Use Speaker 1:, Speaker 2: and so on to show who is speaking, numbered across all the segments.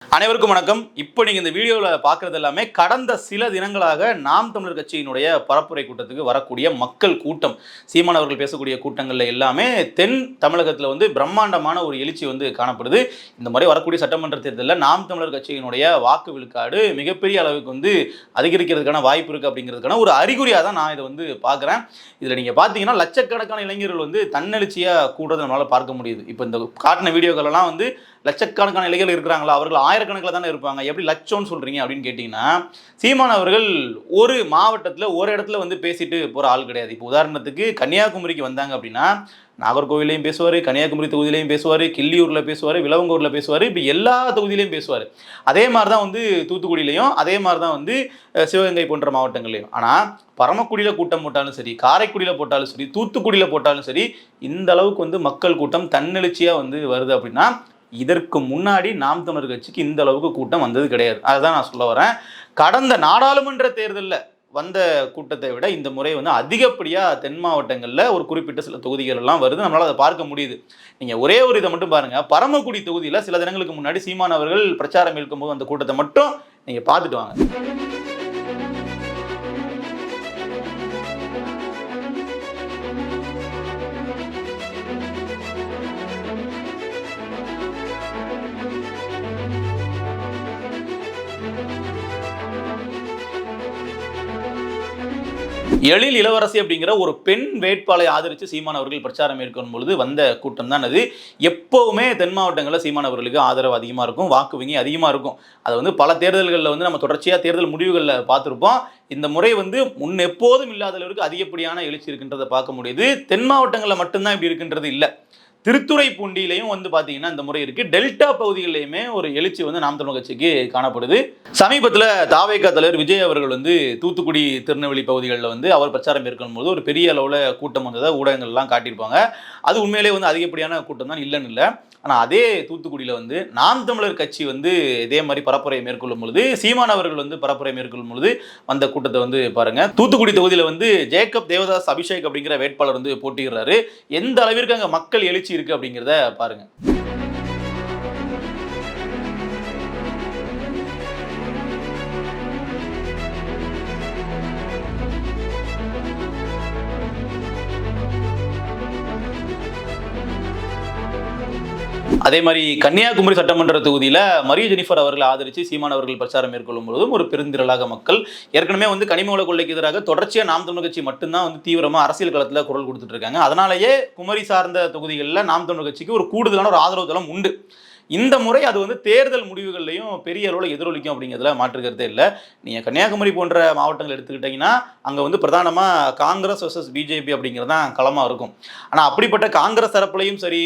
Speaker 1: அனைவருக்கும் வணக்கம். இப்போ நீங்க இந்த வீடியோவில் பார்க்குறது எல்லாமே கடந்த சில தினங்களாக நாம் தமிழர் கட்சியினுடைய பரப்புரை கூட்டத்துக்கு வரக்கூடிய மக்கள் கூட்டம். சீமான் அவர்கள் பேசக்கூடிய கூட்டங்களில் எல்லாமே தென் தமிழகத்தில் பிரம்மாண்டமான ஒரு எழுச்சி காணப்படுது. இந்த மாதிரி வரக்கூடிய சட்டமன்ற தேர்தலில் நாம் தமிழர் கட்சியினுடைய வாக்கு விழுக்காடு மிகப்பெரிய அளவுக்கு அதிகரிக்கிறதுக்கான வாய்ப்பு இருக்குது அப்படிங்கிறதுக்கான ஒரு அறிகுறியாக தான் நான் இதை பார்க்குறேன். இதில் நீங்கள் பார்த்தீங்கன்னா லட்சக்கணக்கான இளைஞர்கள் தன்னெழுச்சியாக கூடுறதை நம்மளால் பார்க்க முடியுது. இப்போ இந்த காட்டின வீடியோக்களெல்லாம் லட்சக்கணக்கான இளைஞர்கள் இருக்கிறாங்களா, அவர்கள் ஆயிரக்கணக்கில் தானே இருப்பாங்க, எப்படி லட்சம்னு சொல்கிறீங்க அப்படின்னு கேட்டிங்கன்னா, சீமான் அவர்கள் ஒரு மாவட்டத்தில் ஒரு இடத்துல பேசிட்டு போகிற ஆள் கிடையாது. இப்போ உதாரணத்துக்கு கன்னியாகுமரிக்கு வந்தாங்க அப்படின்னா நாகர்கோவிலையும் பேசுவார், கன்னியாகுமரி தொகுதியிலையும் பேசுவார், கிள்ளியூரில் பேசுவார், விளவங்கூரில் பேசுவார், இப்படி எல்லா தொகுதியிலையும் பேசுவார். அதே மாதிரி தான் தூத்துக்குடியிலையும் அதே மாதிரி தான் சிவகங்கை போன்ற மாவட்டங்கள்லையும். ஆனால் பரமக்குடியில் கூட்டம் போட்டாலும் சரி, காரைக்குடியில் போட்டாலும் சரி, தூத்துக்குடியில் போட்டாலும் சரி, இந்த அளவுக்கு மக்கள் கூட்டம் தன்னெழுச்சியாக வருது அப்படின்னா இதற்கு முன்னாடி நாம் தமிழர் கட்சிக்கு இந்த அளவுக்கு கூட்டம் வந்தது கிடையாது. அதுதான் நான் சொல்ல வரேன். கடந்த நாடாளுமன்ற தேர்தலில் வந்த கூட்டத்தை விட இந்த முறை அதிகப்படியாக தென் மாவட்டங்களில் ஒரு குறிப்பிட்ட சில தொகுதிகள் எல்லாம் வருது. நம்மளால் அதை பார்க்க முடியுது. நீங்கள் ஒரே ஒரு இதை மட்டும் பாருங்கள். பரமக்குடி தொகுதியில் சில தினங்களுக்கு முன்னாடி சீமான் அவர்கள் பிரச்சாரம் இருக்கும்போது அந்த கூட்டத்தை மட்டும் நீங்கள் பார்த்துட்டு வாங்க. எழில் இளவரசி அப்படிங்கிற ஒரு பெண் வேட்பாளரை ஆதரித்து சீமான் அவர்கள் பிரச்சாரம் மேற்கொள்ளும் பொழுது வந்த கூட்டம் தான் அது. எப்போவுமே தென் மாவட்டங்களில் சீமான் அவர்களுக்கு ஆதரவு அதிகமாக இருக்கும், வாக்கு வங்கி அதிகமாக இருக்கும். அது பல தேர்தல்களில் நம்ம தொடர்ச்சியாக தேர்தல் முடிவுகளில் பார்த்துருப்போம். இந்த முறை முன் எப்போதும் இல்லாத அளவுக்கு அதிகப்படியான எழுச்சி இருக்கின்றதை பார்க்க முடியுது. தென் மாவட்டங்களில் மட்டும்தான் இப்படி இருக்கின்றது இல்லை. திருத்துறைப்பூண்டியிலையும் பார்த்தீங்கன்னா இந்த முறை இருக்குது. டெல்டா பகுதிகளிலையுமே ஒரு எழுச்சி நாம் தமிழர் கட்சிக்கு காணப்படுது. சமீபத்தில் தாவேகா தலைவர் விஜய் அவர்கள் தூத்துக்குடி திருநெல்வேலி பகுதிகளில் அவர் பிரச்சாரம் மேற்கொள்ளும் போது ஒரு பெரிய அளவில் கூட்டம் வந்ததை ஊடகங்கள்லாம் காட்டியிருப்பாங்க. அது உண்மையிலே அதிகப்படியான கூட்டம் தான், இல்லைன்னு இல்லை. ஆனால் அதே தூத்துக்குடியில் நாம் தமிழர் கட்சி இதே மாதிரி பரப்புரை மேற்கொள்ளும் பொழுது, சீமான் அவர்கள் பரப்புரை மேற்கொள்ளும் பொழுது வந்த கூட்டத்தை பாருங்க. தூத்துக்குடி தொகுதியில் ஜேக்கப் தேவதாஸ் அபிஷேக் அப்படிங்கிற வேட்பாளர் போட்டியிடுறாரு. எந்த அளவிற்கு அங்கே மக்கள் எழுச்சி இருக்கு அப்படிங்கிறத பாருங்க. அதே மாதிரி கன்னியாகுமரி சட்டமன்ற தொகுதியில் மரிய ஜெனிஃபர் அவர்களை ஆதரித்து சீமான் அவர்கள் பிரச்சாரம் மேற்கொள்ளும் பொழுதும் ஒரு பெருந்திரளாக மக்கள் ஏற்கனவே கனிம கொள்ளைக்கு எதிராக தொடர்ச்சியாக நாம் தமிழர் கட்சி மட்டும்தான் தீவிரமாக அரசியல் களத்தில் குரல் கொடுத்துட்டு இருக்காங்க. அதனாலேயே குமரி சார்ந்த தொகுதிகளில் நாம் தமிழர் கட்சிக்கு ஒரு கூடுதலான ஒரு ஆதரவு தளம் உண்டு. இந்த முறை அது தேர்தல் முடிவுகள்லையும் பெரிய அளவில் எதிரொலிக்கும் அப்படிங்கிறதுல மாற்றுக்கிறதே இல்லை. நீங்கள் கன்னியாகுமரி போன்ற மாவட்டங்கள் எடுத்துக்கிட்டிங்கன்னா அங்கே பிரதானமாக காங்கிரஸ் வர்சஸ் பிஜேபி அப்படிங்கிறது தான் களமாக இருக்கும். ஆனால் அப்படிப்பட்ட காங்கிரஸ் தரப்புலையும் சரி,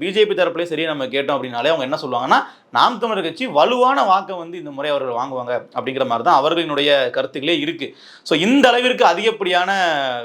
Speaker 1: பிஜேபி தரப்புலையும் சரி நம்ம கேட்டோம் அப்படின்னாலே அவங்க என்ன சொல்லுவாங்கன்னா, நாம் தமிழர் கட்சி வலுவான வாக்கை இந்த முறை அவர்கள் வாங்குவாங்க அப்படிங்கிற மாதிரி தான் அவர்களினுடைய கருத்துக்களே இருக்குது. ஸோ இந்த அளவிற்கு அதிகப்படியான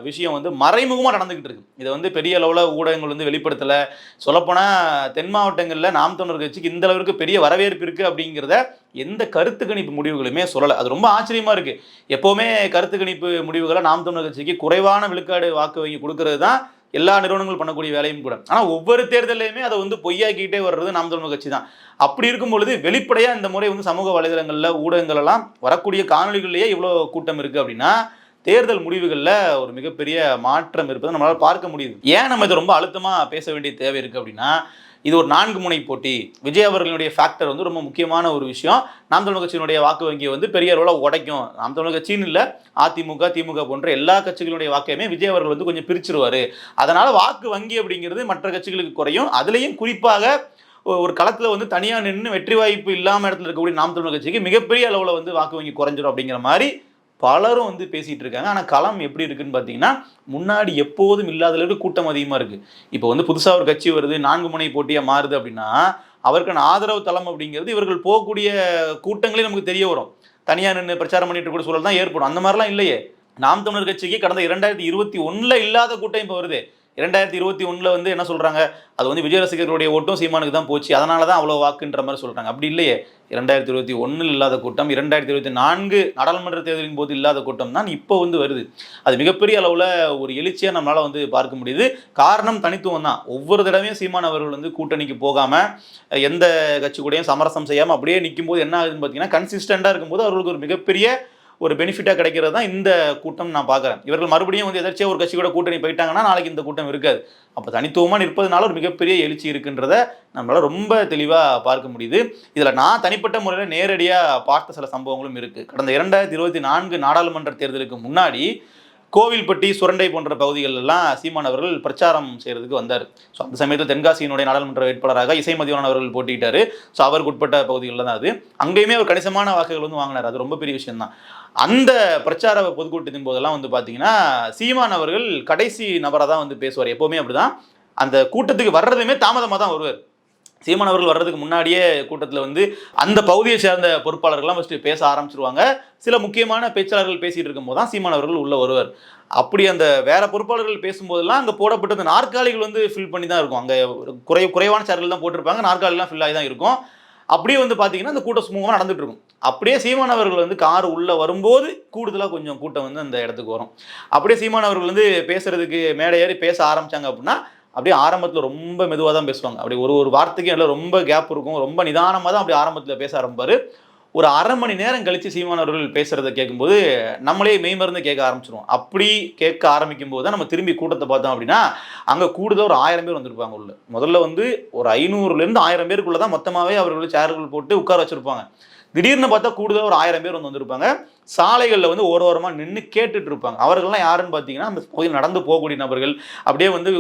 Speaker 1: விஷயம் மறைமுகமாக நடந்துக்கிட்டு இருக்கு. இதை பெரிய அளவில் ஊடகங்கள் வெளிப்படுத்தலை. சொல்லப்போனால் தென் மாவட்டங்களில் நாம் தமிழர் கட்சிக்கு இந்த அளவிற்கு பெரிய வரவேற்பு இருக்குது அப்படிங்கிறத எந்த கருத்து கணிப்பு முடிவுகளுமே சொல்லலை. அது ரொம்ப ஆச்சரியமாக இருக்குது. எப்போவுமே கருத்து கணிப்பு முடிவுகளை நாம் தமிழர் கட்சிக்கு குறைவான விழுக்காடு வாக்கு வங்கி கொடுக்கறது தான் எல்லா நிறுவனங்கள் பண்ணக்கூடிய வேலையும் கூட. ஆனால் ஒவ்வொரு தேர்தலையுமே அதை பொய்யாக்கிட்டே வர்றது நாம் தமிழர் கட்சி தான். அப்படி இருக்கும் பொழுது வெளிப்படையாக இந்த முறை சமூக வலைதளங்களில் ஊடகங்கள் எல்லாம் வரக்கூடிய காணொலிகளிலேயே இவ்வளோ கூட்டம் இருக்குது அப்படின்னா தேர்தல் முடிவுகளில் ஒரு மிகப்பெரிய மாற்றம் இருப்பதை நம்மளால் பார்க்க முடியுது. ஏன் நம்ம இதை ரொம்ப அழுத்தமாக பேச வேண்டிய தேவை இருக்குது அப்படின்னா, இது ஒரு 4 முனை போட்டி. விஜய் அவர்களுடைய ஃபேக்டர் ரொம்ப முக்கியமான ஒரு விஷயம். நாம் தமிழர் கட்சியினுடைய வாக்கு வங்கியை பெரிய அளவில் உடைக்கும். நாம் தமிழர் கட்சின்னு இல்லை, அதிமுக திமுக போன்ற எல்லா கட்சிகளுடைய வாக்கையுமே விஜய் அவர்கள் கொஞ்சம் பிரிச்சிருவார். அதனால் வாக்கு வங்கி அப்படிங்கிறது மற்ற கட்சிகளுக்கு குறையும். அதுலேயும் குறிப்பாக ஒரு களத்தில் தனியாக நின்று வெற்றி வாய்ப்பு இல்லாமல் இடத்துல இருக்கக்கூடிய நாம் தமிழர் கட்சிக்கு மிகப்பெரிய அளவில் வாக்கு வங்கி குறைஞ்சிடும் அப்படிங்கிற மாதிரி பலரும் பேசிகிட்டு இருக்காங்க. ஆனால் களம் எப்படி இருக்குன்னு பார்த்தீங்கன்னா, முன்னாடி எப்போதும் இல்லாத அளவுக்கு கூட்டம் அதிகமாக இருக்குது. இப்போ புதுசாக ஒரு கட்சி வருது, 4 முனை போட்டியாக மாறுது அப்படின்னா அவருக்கான ஆதரவு தளம் அப்படிங்கிறது இவர்கள் போகக்கூடிய கூட்டங்களே நமக்கு தெரிய வரும். தனியாக நின்று பிரச்சாரம் பண்ணிட்டு கூட சூழல் தான் ஏற்படும். அந்த மாதிரிலாம் இல்லையே. நாம் தமிழர் கட்சிக்கு கடந்த 2021 இல்லாத கூட்டம் இப்போ வருது. 2021 வந்து என்ன சொல்றாங்க, அது வந்து விஜய் ரசிகர்களுடைய ஓட்டும் சீமானுக்கு தான் போச்சு, அதனால தான் அவ்வளோ வாக்குன்ற மாதிரி சொல்றாங்க. அப்படி இல்லையே. 2021 இல்லாத கூட்டம், 2024 நாடாளுமன்ற தேர்தலின் போது இல்லாத கூட்டம் தான் இப்போ வந்து வருது. அது மிகப்பெரிய அளவில் ஒரு எழுச்சியாக நம்மளால் வந்து பார்க்க முடியுது. காரணம் தனித்துவம் தான். ஒவ்வொரு தடவையும் சீமான் அவர்கள் வந்து கூட்டணிக்கு போகாமல் எந்த கட்சி கூடயும் சமரசம் செய்யாமல் அப்படியே நிற்கும் போது என்ன ஆகுதுன்னு பார்த்தீங்கன்னா, கன்சிஸ்டண்டாக இருக்கும்போது அவர்களுக்கு ஒரு மிகப்பெரிய ஒரு பெனிஃபிட்டாக கிடைக்கிறது தான் இந்த கூட்டம் நான் பார்க்குறேன். இவர்கள் மறுபடியும் வந்து எதர்ச்சியாக ஒரு கட்சி கூட கூட்டணி போயிட்டாங்கன்னா நாளைக்கு இந்த கூட்டம் இருக்காது. அப்போ தனித்துவமாக நிற்பதனால ஒரு மிகப்பெரிய எழுச்சி இருக்குன்றத நம்மளால் ரொம்ப தெளிவாக பார்க்க முடியுது. இதில் நான் தனிப்பட்ட முறையில் நேரடியாக பார்த்த சில சம்பவங்களும் இருக்குது. கடந்த 2024 நாடாளுமன்ற தேர்தலுக்கு முன்னாடி கோவில்பட்டி, சுரண்டை போன்ற பகுதிகளெல்லாம் சீமான் அவர்கள் பிரச்சாரம் செய்கிறதுக்கு வந்தார். ஸோ அந்த சமயத்தில் தென்காசியினுடைய நாடாளுமன்ற வேட்பாளராக இசைமதிவாணன் அவர்கள் போட்டியிட்டார். ஸோ அவருக்கு உட்பட்ட பகுதிகளில் தான் அது. அங்கேயுமே ஒரு கணிசமான வாக்குகள் வந்து வாங்கினார். அது ரொம்ப பெரிய விஷயம் தான். அந்த பிரச்சார பொதுக்கூட்டத்தின் போதெல்லாம் வந்து பார்த்தீங்கன்னா, சீமான் அவர்கள் கடைசி நபராக தான் வந்து பேசுவார். எப்போவுமே அப்படி தான். அந்த கூட்டத்துக்கு வர்றதுமே தாமதமாக தான் வருவார். சீமான் அவர்கள் வர்றதுக்கு முன்னாடியே கூட்டத்தில் வந்து அந்த பகுதியை சேர்ந்த பொறுப்பாளர்கள்லாம் ஃபஸ்ட்டு பேச ஆரம்பிச்சிருவாங்க. சில முக்கியமான பேச்சாளர்கள் பேசிகிட்டு இருக்கும்போது தான் சீமான் அவர்கள் உள்ளே வருவார். அப்படி அந்த வேற பொறுப்பாளர்கள் பேசும்போதெல்லாம் அங்கே போடப்பட்ட அந்த நாற்காலிகள் வந்து ஃபில் பண்ணி தான் இருக்கும். அங்கே குறைவான சேர்கள் தான் போட்டிருப்பாங்க, நாற்காலிலாம் ஃபில் ஆகி தான் இருக்கும். அப்படியே வந்து பார்த்தீங்கன்னா அந்த கூட்டம் சுமூகமாக நடந்துட்டு இருக்கும். அப்படியே சீமான் அவர்கள் வந்து கார் உள்ளே வரும்போது கூடுதலாக கொஞ்சம் கூட்டம் வந்து அந்த இடத்துக்கு வரும். அப்படியே சீமான் அவர்கள் வந்து பேசுறதுக்கு மேடை ஏறி பேச ஆரம்பித்தாங்க அப்படின்னா, அப்படியே ஆரம்பத்தில் ரொம்ப மெதுவாக தான் பேசுவாங்க. அப்படி ஒரு வார்த்தைக்கு எல்லாம் ரொம்ப கேப் இருக்கும். ரொம்ப நிதானமாக தான் அப்படி ஆரம்பத்தில் பேச ஆரம்பிப்பார். ஒரு அரை மணி நேரம் கழித்து சீமான் அவர்கள் பேசுகிறத கேட்கும்போது நம்மளே மெய்மருந்து கேட்க ஆரம்பிச்சிருவோம். அப்படி கேட்க ஆரம்பிக்கும் போது தான் நம்ம திரும்பி கூட்டத்தை பார்த்தோம் அப்படின்னா, அங்கே கூடுதல் ஒரு 1000 பேர் வந்திருப்பாங்க உள்ள. முதல்ல வந்து ஒரு 500லேருந்து 1000 பேருக்குள்ளே தான் மொத்தமாகவே அவர்கள் சேர்கள் போட்டு உட்கார வச்சுருப்பாங்க. திடீர்னு பார்த்தா கூடுதலாக ஒரு 1000 பேர் வந்து வந்திருப்பாங்க. சாலைகளில் வந்து ஓரமாக நின்று கேட்டுட்டு இருப்பாங்க. அவர்கள்லாம் யாருன்னு பார்த்தீங்கன்னா, அந்த பகுதியில் நடந்து போகக்கூடிய நபர்கள். அப்படியே வந்து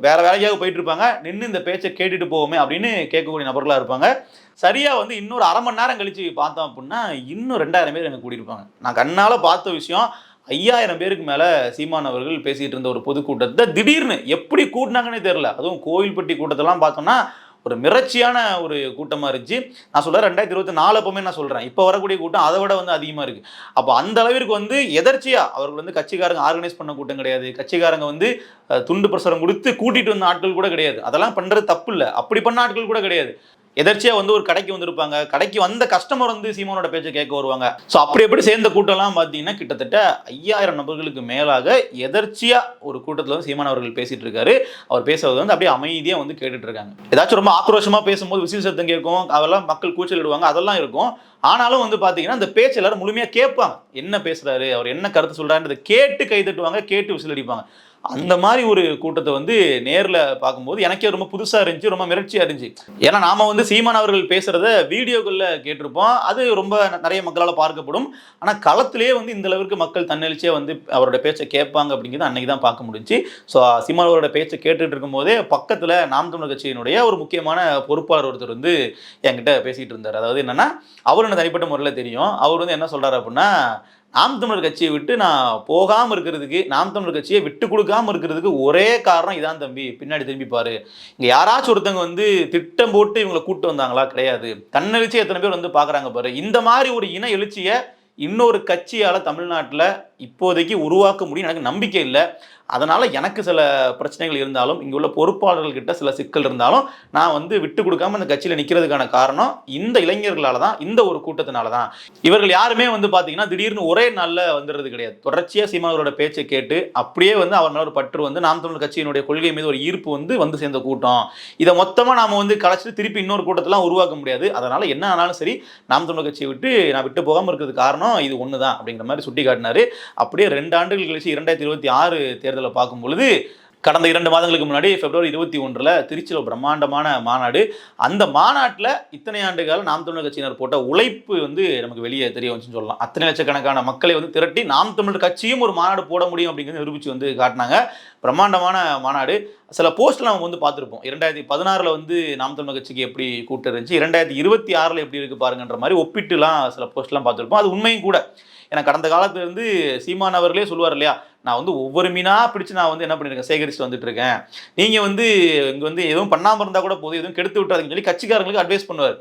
Speaker 1: வேற வேலையாக போயிட்டு இருப்பாங்க. நின்று இந்த பேச்சை கேட்டுட்டு போவோமே அப்படின்னு கேட்கக்கூடிய நபர்களாக இருப்பாங்க. சரியாக வந்து இன்னொரு அரை மணி நேரம் கழித்து பார்த்தோம் அப்படின்னா, இன்னும் 2000 பேர் எங்கே கூடியிருப்பாங்க. நான் கண்ணால் பார்த்த விஷயம், 5000 பேருக்கு மேலே சீமான் அவர்கள் பேசிகிட்டு இருந்த ஒரு பொதுக்கூட்டத்தை திடீர்னு எப்படி கூட்டினாங்கன்னே தெரியல. அதுவும் கோவில்பட்டி கூட்டத்தெல்லாம் பார்த்தோம்னா ஒரு மிரட்சியான ஒரு கூட்டமாக இருந்துச்சு. நான் சொல்கிறேன் 2024 அப்போவுமே நான் சொல்கிறேன், இப்போ வரக்கூடிய கூட்டம் அதை விட வந்து அதிகமாக இருக்குது. அப்போ அந்த அளவிற்கு வந்து எதர்ச்சியாக அவர்கள் வந்து கட்சிக்காரங்க ஆர்கனைஸ் பண்ண கூட்டம் கிடையாது. கட்சிக்காரங்க வந்து துண்டு பிரசுரம் கொடுத்து கூட்டிகிட்டு வந்த ஆட்கள் கூட கிடையாது. அதெல்லாம் பண்ணுறது தப்பு இல்லை. அப்படி பண்ண ஆட்கள் கூட கிடையாது. எதர்ச்சியாக வந்து ஒரு கடைக்கு வந்திருப்பாங்க. கடைக்கு வந்த கஸ்டமர் வந்து சீமானோட பேச்சை கேட்க வருவாங்க. ஸோ அப்படி எப்படி சேர்ந்த கூட்டம்லாம் பார்த்தீங்கன்னா கிட்டத்தட்ட 5000 நபர்களுக்கு மேலாக எதர்ச்சியாக ஒரு கூட்டத்தில் வந்து சீமான் அவர்கள் பேசிட்டு இருக்காரு. அவர் பேசுறது வந்து அப்படியே அமைதியாக வந்து கேட்டுட்டு இருக்காங்க. ஏதாச்சும் ரொம்ப ஆக்ரோஷமாக பேசும்போது விசில் சத்தம் கேட்கும், அதெல்லாம் மக்கள் கூச்சல் இடுவாங்க, அதெல்லாம் இருக்கும். ஆனாலும் வந்து பார்த்தீங்கன்னா அந்த பேச்சு எல்லாரும் முழுமையாக கேட்பாங்க. என்ன பேசுறாரு, அவர் என்ன கருத்து சொல்றாருன்றதை கேட்டு கை தட்டுவாங்க, கேட்டு விசில் அடிப்பாங்க. அந்த மாதிரி ஒரு கூட்டத்தை வந்து நேரில் பார்க்கும்போது எனக்கே ரொம்ப புதுசாக இருந்துச்சு, ரொம்ப மிரட்சியாக இருந்துச்சு. ஏன்னா நாம வந்து சீமான் அவர்கள் பேசுகிறத வீடியோக்களில் கேட்டிருப்போம், அது ரொம்ப நிறைய மக்களால் பார்க்கப்படும். ஆனால் களத்திலேயே வந்து இந்த அளவுக்கு மக்கள் தன்னெழுச்சியாக வந்து அவரோட பேச்சை கேட்பாங்க அப்படிங்கிறது அன்னைக்கு தான் பார்க்க முடிஞ்சு. ஸோ சீமான் அவரோட பேச்சை கேட்டுட்டு இருக்கும்போதே பக்கத்தில் நாம் தமிழர் கட்சியினுடைய ஒரு முக்கியமான பொறுப்பாளர் ஒருத்தர் வந்து என்கிட்ட பேசிகிட்டு இருந்தார். அதாவது என்னென்னா, அவர் எனக்கு தனிப்பட்ட முறையில் தெரியும். அவர் வந்து என்ன சொல்கிறார் அப்படின்னா, நாம் தமிழர் கட்சியை விட்டு நான் போகாமல் இருக்கிறதுக்கு, நாம் தமிழர் கட்சியை விட்டு கொடுக்காமல் இருக்கிறதுக்கு ஒரே காரணம் இதான் தம்பி, பின்னாடி திரும்பி பாரு. இங்கே யாராச்சும் ஒருத்தவங்க வந்து திட்டம் போட்டு இவங்களை கூப்பிட்டு வந்தாங்களா? கிடையாது. தன்னெழுச்சி எத்தனை பேர் வந்து பார்க்குறாங்க பாரு. இந்த மாதிரி ஒரு இன எழுச்சியை இன்னொரு கட்சியால் தமிழ்நாட்டில் இப்போதைக்கு உருவாக்க முடியும் எனக்கு நம்பிக்கை இல்லை. அதனால் எனக்கு சில பிரச்சனைகள் இருந்தாலும், இங்கே உள்ள பொறுப்பாளர்கள்கிட்ட சில சிக்கல் இருந்தாலும், நான் வந்து விட்டு கொடுக்காம அந்த கட்சியில் நிற்கிறதுக்கான காரணம் இந்த இளைஞர்களால் தான், இந்த ஒரு கூட்டத்தினால தான். இவர்கள் யாருமே வந்து பார்த்தீங்கன்னா திடீர்னு ஒரே நாளில் வந்துடுறது கிடையாது. தொடர்ச்சியாக சீமான் அவரோட பேச்சை கேட்டு அப்படியே வந்து அவர் மேலே ஒரு பற்று வந்து நாம் தமிழர் கட்சியினுடைய கொள்கை மீது ஒரு ஈர்ப்பு வந்து சேர்ந்த கூட்டம். இதை மொத்தமாக நாம் வந்து கலைச்சிட்டு திருப்பி இன்னொரு கூட்டத்தெல்லாம் உருவாக்க முடியாது. அதனால் என்ன ஆனாலும் சரி, நாம் தமிழர் கட்சியை விட்டு நான் விட்டு போகாமல் இருக்கிறது காரணம் இது ஒன்று தான் அப்படிங்கிற மாதிரி சுட்டி காட்டினார். அப்படியே 2 ஆண்டுகள் கழிச்சு 2026 தேர்தலை பார்க்கும் பொழுது, கடந்த 2 மாதங்களுக்கு முன்னாடி பிப்ரவரி 21 திருச்சியில் பிரம்மாண்டமான மாநாடு. அந்த மாநாட்டில் இத்தனை ஆண்டுகால நாம் தமிழர் கட்சியினர் போட்ட உழைப்பு வந்து நமக்கு வெளியே தெரிய வந்துச்சுன்னு சொல்லலாம். அத்தனை லட்சக்கணக்கான மக்களை வந்து திரட்டி நாம் தமிழர் கட்சியும் ஒரு மாநாடு போட முடியும் அப்படிங்கிறது நிரூபித்து வந்து காட்டினாங்க. பிரம்மாண்டமான மாநாடு. சில போஸ்ட்லாம் நம்ம வந்து பார்த்துருப்போம். 2016 வந்து நாம் தமிழர் கட்சிக்கு எப்படி கூட்டம் இருந்துச்சு, 2026 எப்படி இருக்குது பாருங்கன்ற மாதிரி ஒப்பிட்டுலாம் சில போஸ்ட்லாம் பார்த்துருப்போம். அது உண்மையும் கூட. ஏன்னா கடந்த காலத்துல இருந்து சீமான் அவர்களே சொல்லுவார் இல்லையா, நான் வந்து ஒவ்வொரு மீனா பிடிச்சு நான் வந்து என்ன பண்ணிருக்கேன், சேகரிச்சுட்டு வந்துட்டு இருக்கேன், நீங்க வந்து இங்க வந்து எதுவும் பண்ணாம இருந்தா கூட போதும், எதுவும் கெடுத்து விட்டாதுன்னு சொல்லி கட்சிக்காரங்களுக்கு அட்வைஸ் பண்ணுவார்.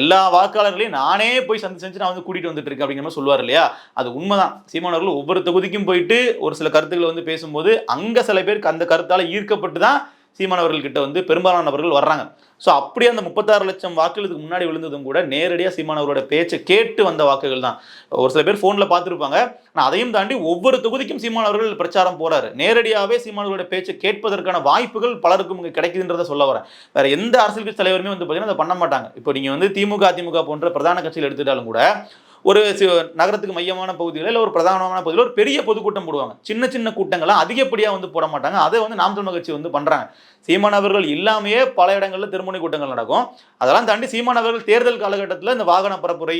Speaker 1: எல்லா வாக்காளர்களையும் நானே போய் செஞ்சு நான் வந்து கூட்டிட்டு வந்துட்டு இருக்கேன் அப்படிங்கிற மாதிரி சொல்லுவார் இல்லையா. அது உண்மைதான். சீமான் அவர்கள் ஒவ்வொரு தொகுதிக்கும் போயிட்டு ஒரு சில கருத்துக்களை வந்து பேசும்போது அங்க சில பேருக்கு அந்த கருத்தால ஈர்க்கப்பட்டு தான் சீமான் அவர்கள் கிட்ட வந்து பெரும்பாலானவர்கள் வர்றாங்க. ஸோ அப்படியே அந்த 36 லட்சம் வாக்குகளுக்கு முன்னாடி விழுந்ததும் கூட நேரடியாக சீமான் அவரோட பேச்சை கேட்டு வந்த வாக்குகள் தான். ஒரு சில பேர் ஃபோனில் பார்த்துருப்பாங்க. ஆனால் அதையும் தாண்டி ஒவ்வொரு தொகுதிக்கும் சீமான் அவர்கள் பிரச்சாரம் போறாரு. நேரடியாகவே சீமான் அவரோட பேச்சை கேட்பதற்கான வாய்ப்புகள் பலருக்கும் இங்கே கிடைக்குதுன்றதை சொல்ல வரேன். வேற எந்த அரசியல் கட்சி தலைவருமே வந்து பார்த்தீங்கன்னா அதை பண்ண மாட்டாங்க. இப்போ நீங்கள் வந்து திமுக, அதிமுக போன்ற பிரதான கட்சியில் எடுத்துட்டாலும் கூட ஒரு நகரத்துக்கு மையமான பகுதிகளில் இல்லை ஒரு பிரதானமான பகுதியில் ஒரு பெரிய பொதுக்கூட்டம் போடுவாங்க. சின்ன சின்ன கூட்டங்கள்லாம் அதிகப்படியாக வந்து போட மாட்டாங்க. அதை வந்து நாம் தமிழர் கட்சி வந்து பண்ணுறாங்க. சீமான் அவர்கள் இல்லாமையே பல இடங்களில் திருமுனை கூட்டங்கள் நடக்கும். அதெல்லாம் தாண்டி சீமான் அவர்கள் தேர்தல் காலகட்டத்தில் இந்த வாகன பரப்புரை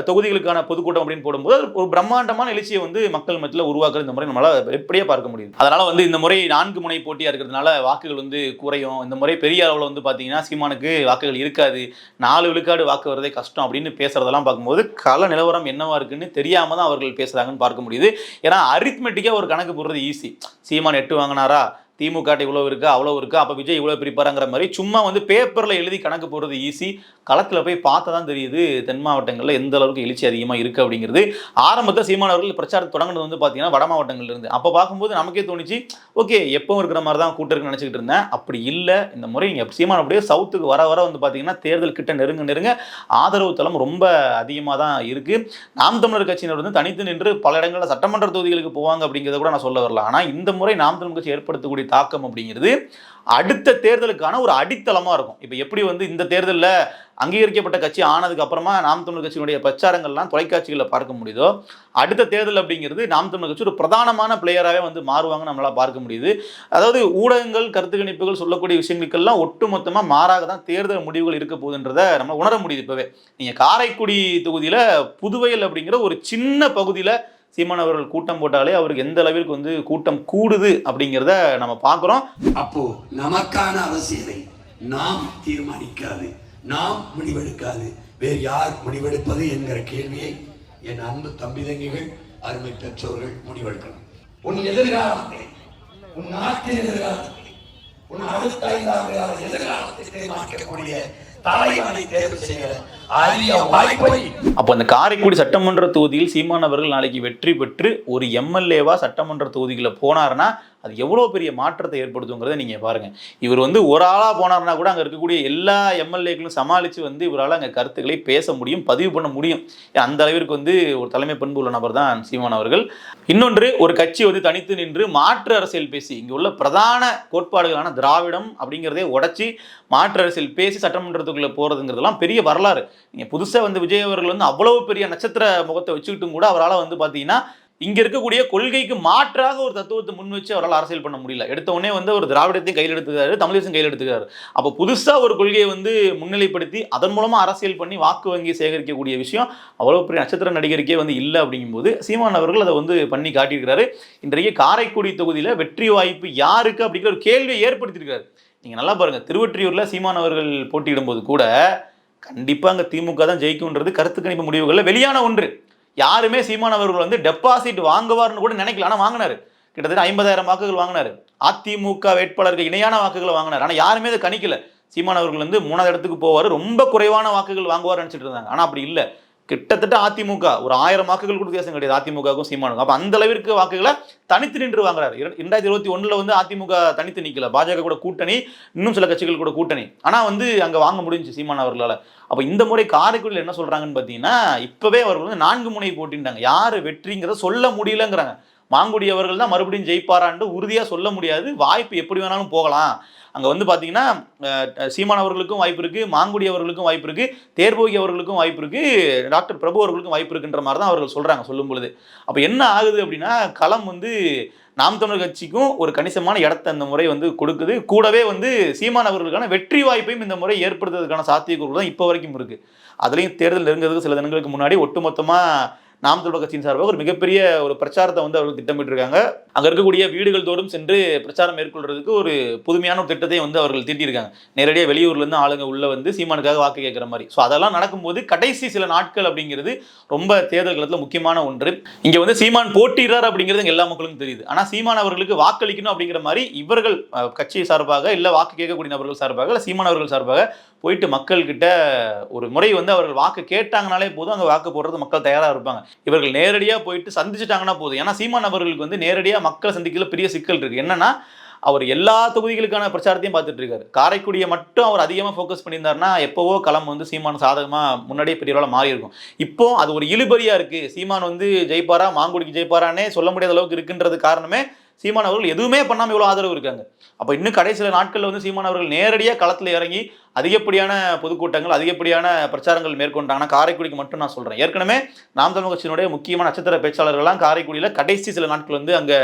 Speaker 1: தொகுதிகளுக்கான பொதுக்கூட்டம் அப்படின்னு போடும்போது ஒரு பிரம்மாண்டமான எழுச்சியை வந்து மக்கள் மத்தியில் உருவாக்குறது இந்த முறை நம்மளால் எப்படியே பார்க்க முடியுது. அதனால வந்து இந்த முறை 4 முனை போட்டியாக இருக்கிறதுனால வாக்குகள் வந்து குறையும். இந்த முறை பெரிய அளவில் வந்து பார்த்தீங்கன்னா சீமானுக்கு வாக்குகள் இருக்காது, 4 விழுக்காடு வாக்கு வரதே கஷ்டம் அப்படின்னு பேசுறதெல்லாம் பார்க்கும்போது கள நிலவரம் என்னவா இருக்குன்னு தெரியாம தான் அவர்கள் பேசுறாங்கன்னு பார்க்க முடியுது. ஏன்னா அரித்மெட்டிக்கா ஒரு கணக்கு போடுறது ஈஸி. சீமான் 8 வாங்கினாரா, திமுக இவ்வளவு இருக்கா அவ்வளவு இருக்கா, அப்ப விஜய் இவ்வளவு பிரிப்பாருங்கிற மாதிரி சும்மா வந்து பேப்பர்ல எழுதி கணக்கு போடுறது ஈஸி. களத்துல போய் பார்த்தா தான் தெரியுது தென் மாவட்டங்கள்ல எந்த அளவுக்கு எழுச்சி அதிகமா இருக்கு அப்படிங்கிறது. ஆரம்பத்தில் சீமான் அவர்கள் பிரச்சாரம் தொடங்கினது வந்து பாத்தீங்கன்னா வட மாவட்டங்கள்ல இருந்து. அப்ப பார்க்கும்போது நமக்கே தோணுச்சு, ஓகே எப்பவும் இருக்கிற மாதிரி தான் கூட்டம் இருக்குன்னு நினைச்சிட்டு இருந்தேன். அப்படி இல்லை. இந்த முறை சீமான் அப்படியே சவுத்துக்கு வர வர வந்து பாத்தீங்கன்னா தேர்தல் கிட்ட நெருங்க ஆதரவு தளம் ரொம்ப அதிகமாக தான் இருக்கு. நாம் தமிழர் கட்சியினர் வந்து தனித்து நின்று பல இடங்களில் சட்டமன்ற தொகுதிகளுக்கு போவாங்க அப்படிங்கிறத கூட நான் சொல்ல வரலாம். ஆனா இந்த முறை நாம் தமிழர் கட்சி ஏற்படுத்தக்கூடிய தாக்கம் அப்படிங்கிறது அடுத்த தேர்தலுக்கான ஒரு அடித்தளமா இருக்கும். இப்ப எப்படி வந்து இந்த தேர்தலில் அங்கீகரிக்கப்பட்ட கட்சி ஆனதுக்கு அப்புறமா நாம் தமிழர் கட்சியினுடைய பிரச்சாரங்கள்லாம் தொலைக்காட்சிகளில் பார்க்க முடியுதோ, அடுத்த தேர்தல் அப்படிங்கிறது நாம் தமிழர் கட்சி ஒரு பிரதானமான பிளேயராகவே வந்து மாறுவாங்க நம்மளால பார்க்க முடியுது. அதாவது ஊடகங்கள் கருத்து கணிப்புகள் சொல்லக்கூடிய விஷயங்களுக்கெல்லாம் ஒட்டுமொத்தமா மாறாக தான் தேர்தல் முடிவுகள் இருக்க போகுதுன்றதை நம்ம உணர முடியுது. இப்பவே நீங்க காரைக்குடி தொகுதியில புதுவையில் அப்படிங்கிற ஒரு சின்ன பகுதியில சீமான் அவர்கள் கூட்டம் போட்டாலே அவருக்கு எந்த அளவிற்கு வந்து கூட்டம் கூடுது அப்படிங்கிறத நம்ம பார்க்கிறோம்.
Speaker 2: அப்போ நமக்கான அரசியலை நாம் தீர்மானிக்காது, நாம் முடிவெடுக்காது, வேறு யார் முடிவெடுப்பது என்கிற கேள்வியை என் அன்பு தம்பி தங்கிகள், அருமை பெற்றோர்கள் முடிவெடுக்கணும். உன் எதிர்காலத்தை, உன் நாட்டின் எதிர்காலத்தை, உன் அடுத்த 5 ஆண்டு எதிர்காலத்தை தீர்மானிக்கக்கூடிய தலைவனை தேர்வு செய்கிற அரிய வாய்ப்பை.
Speaker 1: அப்போ அந்த காரைக்குடி சட்டமன்ற தொகுதியில் சீமான் அவர்கள் நாளைக்கு வெற்றி பெற்று ஒரு எம்எல்ஏவா சட்டமன்ற தொகுதிகளை போனார்னா அது எவ்வளோ பெரிய மாற்றத்தை ஏற்படுத்துங்கிறத நீங்கள் பாருங்கள். இவர் வந்து ஒரு ஆளாக போனார்னா கூட அங்கே இருக்கக்கூடிய எல்லா எம்எல்ஏக்களும் சமாளித்து வந்து இவரால் அங்கே கருத்துக்களை பேச முடியும், பதிவு பண்ண முடியும். அந்த அளவிற்கு வந்து ஒரு தலைமை பண்பு உள்ள நபர் தான் சீமான் அவர்கள். இன்னொன்று, ஒரு கட்சி வந்து தனித்து நின்று மாற்று அரசியல் பேசி இங்கே உள்ள பிரதான கோட்பாடுகளான திராவிடம் அப்படிங்கிறதே உடச்சி மாற்று அரசியல் பேசி சட்டமன்றத்துக்குள்ளே போகிறதுங்கிறதுலாம் பெரிய வரலாறு. நீங்கள் புதுசாக வந்து விஜய் அவர்கள் வந்து அவ்வளவு பெரிய நட்சத்திர முகத்தை வச்சுக்கிட்டும் கூட அவரால் வந்து பார்த்தீங்கன்னா இங்க இருக்கக்கூடிய கொள்கைக்கு மாற்றாக ஒரு தத்துவத்தை முன் வச்சு அவரால் அரசியல் பண்ண முடியல. எடுத்த உடனே வந்து ஒரு திராவிடத்தையும் கையில் எடுத்துக்கிறாரு, தமிழகத்தையும் கையில் எடுத்துக்கிறாரு. அப்போ புதுசா ஒரு கொள்கையை வந்து முன்னிலைப்படுத்தி அதன் மூலமா அரசியல் பண்ணி வாக்கு வங்கி சேகரிக்கக்கூடிய விஷயம் அவ்வளவு பெரிய நட்சத்திர நடிகருக்கே வந்து இல்லை. அப்படிங்கும்போது சீமான் அவர்கள் அதை வந்து பண்ணி காட்டியிருக்கிறாரு. இன்றைக்கு காரைக்குடி தொகுதியில வெற்றி வாய்ப்பு யாருக்கு அப்படிங்கிற ஒரு கேள்வியை ஏற்படுத்தியிருக்காரு. நீங்க நல்லா பாருங்க, திருவொற்றியூர்ல சீமான் அவர்கள் போட்டியிடும் போது கூட கண்டிப்பா அங்க திமுக தான் ஜெயிக்கும்ன்றது கருத்து கணிப்பு முடிவுகள்ல வெளியான ஒன்று. யாருமே சீமான் அவர்கள் வந்து டெபாசிட் வாங்குவார்னு கூட நினைக்கல. ஆனா வாங்கினாரு. கிட்டத்தட்ட 50,000 வாக்குகள் வாங்கினாரு. அதிமுக வேட்பாளருக்கு இணையான வாக்குகளை வாங்கினார். ஆனா யாருமே அதை கணிக்கல. சீமான் அவர்கள் வந்து 3வது இடத்துக்கு போவார், ரொம்ப குறைவான வாக்குகள் வாங்குவார் நினைச்சிட்டு இருந்தாங்க. ஆனா அப்படி இல்லை. கிட்டத்தட்ட அதிமுக ஒரு 1000 வாக்குகள் கூட வித்தியாசம் கிடையாது அதிமுகவுக்கும் சீமானுக்கும். அப்ப அந்த அளவிற்கு வாக்குகளை தனித்து நின்று வாங்குறாரு. 2021 வந்து அதிமுக தனித்து நிக்கல, பாஜக கூட கூட்டணி, இன்னும் சில கட்சிகள் கூட கூட்டணி. ஆனா வந்து அங்க வாங்க முடிஞ்சு சீமான் அவர்களால. அப்ப இந்த முறை காரைக்குடியில் என்ன சொல்றாங்கன்னு பாத்தீங்கன்னா, இப்பவே அவர்கள் வந்து 4 முனை போட்டிட்டாங்க. யாரு வெற்றிங்கிறத சொல்ல முடியலங்கிறாங்க. மாங்குடி அவர்கள் தான் மறுபடியும் ஜெயிப்பாரான்னு உறுதியா சொல்ல முடியாது. வாய்ப்பு எப்படி வேணாலும் போகலாம். அங்க வந்து பாத்தீங்கன்னா சீமான் அவர்களுக்கும் வாய்ப்பு இருக்கு, மாங்குடி அவர்களுக்கும் வாய்ப்பு இருக்கு, தேர்போகி அவர்களுக்கும் வாய்ப்பு இருக்கு, டாக்டர் பிரபு அவர்களுக்கும் வாய்ப்பு இருக்குன்ற மாதிரி தான் அவர்கள் சொல்றாங்க சொல்லும் பொழுது. அப்ப என்ன ஆகுது அப்படின்னா, களம் வந்து நாம் தமிழர் கட்சிக்கும் ஒரு கணிசமான இடத்தை இந்த முறை வந்து கொடுக்குது. கூடவே வந்து சீமான் அவர்களுக்கான வெற்றி வாய்ப்பையும் இந்த முறை ஏற்படுத்துறதுக்கான சாத்தியக்கூறு தான் இப்போ வரைக்கும் இருக்கு. அதுலேயும் தேர்தல் நெருங்கிறதுக்கு சில தினங்களுக்கு முன்னாடி ஒட்டுமொத்தமா நாம் தமிழர் கட்சியின் சார்பாக ஒரு மிகப்பெரிய ஒரு பிரச்சாரத்தை வந்து அவர்கள் திட்டமிட்டு இருக்காங்க. அங்க இருக்கக்கூடிய வீடுகள் தோறும் சென்று பிரச்சாரம் மேற்கொள்றதுக்கு ஒரு புதுமையான ஒரு திட்டத்தை வந்து அவர்கள் தீட்டியிருக்காங்க. நேரடியாக வெளியூர்ல இருந்து ஆளுங்க உள்ள வந்து சீமானுக்காக வாக்கு கேட்கிற மாதிரி. ஸோ அதெல்லாம் நடக்கும்போது கடைசி சில நாட்கள் அப்படிங்கிறது ரொம்ப தேர்தல் காலத்தில் முக்கியமான ஒன்று. இங்க வந்து சீமான் போட்டிடுறார் அப்படிங்கிறது எல்லா மக்களுக்கும் தெரியுது. ஆனா சீமான் அவர்களுக்கு வாக்களிக்கணும் அப்படிங்கிற மாதிரி இவர்கள் கட்சி சார்பாக இல்ல வாக்கு கேட்கக்கூடிய நபர்கள் சார்பாக இல்ல சீமான் அவர்கள் சார்பாக போயிட்டு மக்கள் கிட்ட ஒரு முறை வந்து அவர்கள் வாக்கு கேட்டாங்கனாலே போதும், அங்க வாக்கு போடுறது மக்கள் தயாரா இருப்பாங்க. இவர்கள் நேரடியா போயிட்டு சந்திச்சுட்டாங்கன்னா போதும். ஏன்னா சீமான் அவர்களுக்கு வந்து நேரடியா மக்கள் சந்திக்கல பெரிய சிக்கல் இருக்கு. என்னன்னா அவர் எல்லா தொகுதிகளுக்கான பிரச்சாரத்தையும் பார்த்துட்டு இருக்காரு. காரைக்குடியை மட்டும் அவர் அதிகமாக ஃபோக்கஸ் பண்ணியிருந்தாருன்னா எப்போவோ களம் வந்து சீமான் சாதகமாக முன்னாடியே பெரிய அளவில் மாறி இருக்கும். இப்போ அது ஒரு இழுபறியா இருக்கு. சீமான் வந்து ஜெயிப்பாரா மாங்குடிக்கு ஜெயிப்பாரானே சொல்ல முடியாத அளவுக்கு இருக்குன்றது காரணமே சீமான் அவர்கள் எதுவுமே பண்ணாமல் இவ்வளோ ஆதரவு இருக்காங்க. அப்போ இன்னும் கடைசி சில நாட்களில் வந்து சீமான் அவர்கள் நேரடியாக களத்தில் இறங்கி அதிகப்படியான பொதுக்கூட்டங்கள் அதிகப்படியான பிரச்சாரங்கள் மேற்கொண்டாங்கன்னா காரைக்குடிக்கு மட்டும் நான் சொல்கிறேன். ஏற்கனவே நாம் தமிழர் கட்சியினுடைய முக்கியமான நட்சத்திர பேச்சாளர்கள்லாம் காரைக்குடியில் கடைசி சில நாட்கள் வந்து அங்கே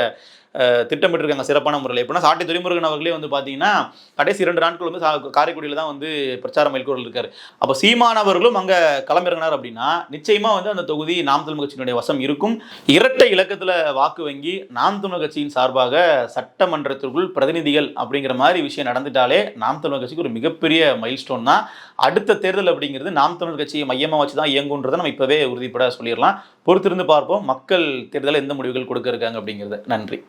Speaker 1: திட்டமிட்டிருக்காங்க சிறப்பான முறையில். எப்படின்னா சாட்டை துரைமுருகன் அவர்களே வந்து பார்த்தீங்கன்னா கடைசி 2 நாட்கள் வந்து காரைக்குடியில் தான் வந்து பிரச்சாரம் மேற்கொள்ள இருக்காரு. அப்போ சீமான் அவர்களும் அங்கே களமிறங்கினார் அப்படின்னா நிச்சயமா வந்து அந்த தொகுதி நாம் தமிழர் கட்சியினுடைய வசம் இருக்கும். இரட்டை இலக்கத்தில் வாக்கு வங்கி நாம் தமிழர் கட்சியின் சார்பாக சட்டமன்றத்திற்குள் பிரதிநிதிகள் அப்படிங்கிற மாதிரி விஷயம் நடந்துட்டாலே நாம் தமிழர் கட்சிக்கு ஒரு மிகப்பெரிய மைல்ஸ்டோன் தான். அடுத்த தேர்தல் அப்படிங்கிறது நாம் தமிழர் கட்சியை மையமாக வச்சு தான் இயங்குன்றதை நம்ம இப்பவே உறுதிப்பட சொல்லிடலாம். பொறுத்திருந்து பார்ப்போம் மக்கள் தேர்தலில் எந்த முடிவுகள் கொடுக்க இருக்காங்க அப்படிங்கிறது. நன்றி.